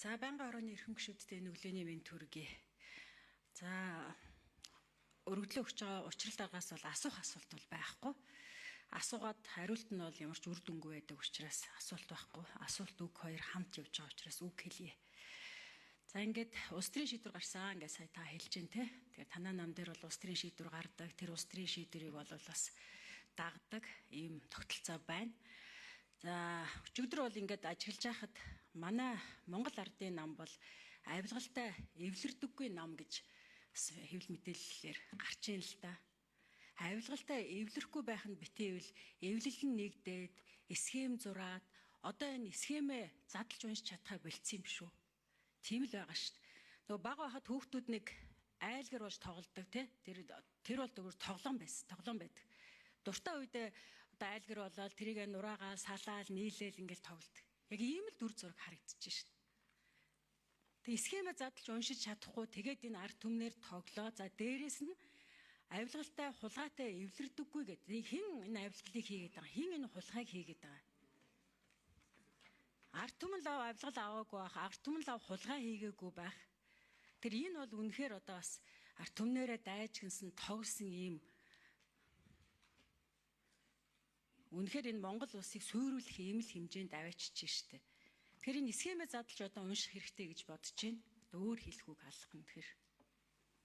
За байнгын орооны эрхэм гишүүдтэй нүглээний мэнд төргий. За өргөдлөө өгч байгаа учрал даргаас бол асуулт бол байхгүй. Асуугаад хариулт нь бол ямар ч үр дүнгүй байдаг учраас асуулт байхгүй. Асуулт үг хоёр хамт явж байгаа учраас үг хэлье. За ингээд улс төрийн шийдвэр гарсан ингээд сая та хэлж дээ те. Тэгэхээр танаа нам дээр бол улс төрийн шийдвэр гардаг. Тэр улс төрийн шийдвэрийг бол бас дагдаг ийм тогтолцоо байна. За өчигдөр бол ингээд ажиглаж байхад манай Монгол Ардын нам бол авилгалтай эвлэрдэггүй нам гэж хэвлэл мэдээллээр гарч ийн л та. Авилгалтай эвлэрэхгүй байх нь битээвэл эвлэл нь нэгдээд схем зураад одоо энэ схемээ задлж уншиж чадхаа болцсон юм шүү. Тийм л байгаа шүү дээ. Нөгөө бага байхад хүүхдүүд нэг айлгэр болж тоглодог тий. Тэр бол зөвхөн тоглоом байдаг. Дуртай үедээ одоо айлгэр болоод тэрийг нураагаал, салаал, нийлээл ингээл тоглодог. Яг ийм л дүр зураг харагдаж шин. Тэг схемээ задлж уншиж чадахгүй тэгээд энэ ард түмнэр тоглоо. За дээрэс нь авилгалтай хулгайтай эвлэрдэггүй гэдэг. Хэн энэ авилгалыг хийгээд байгаа? Хэн энэ хулгайг хийгээд байгаа? Ард түмэн лав авилгал аваагүй байх, ард түмэн лав хулгай хийгээгүй байх. Тэр энэ бол үнэхээр одоо бас ард түмнэрээ дайжгэнсэн тоглосон ийм үнэхээр энэ Монгол улсыг суйруулах ийм л хэмжээнд аваачиж штэ. Тэгэхээр энэ схемээ задлж одоо унших хэрэгтэй гэж бодож байна. Өөр хэлэх үг алах юм тэгэхээр.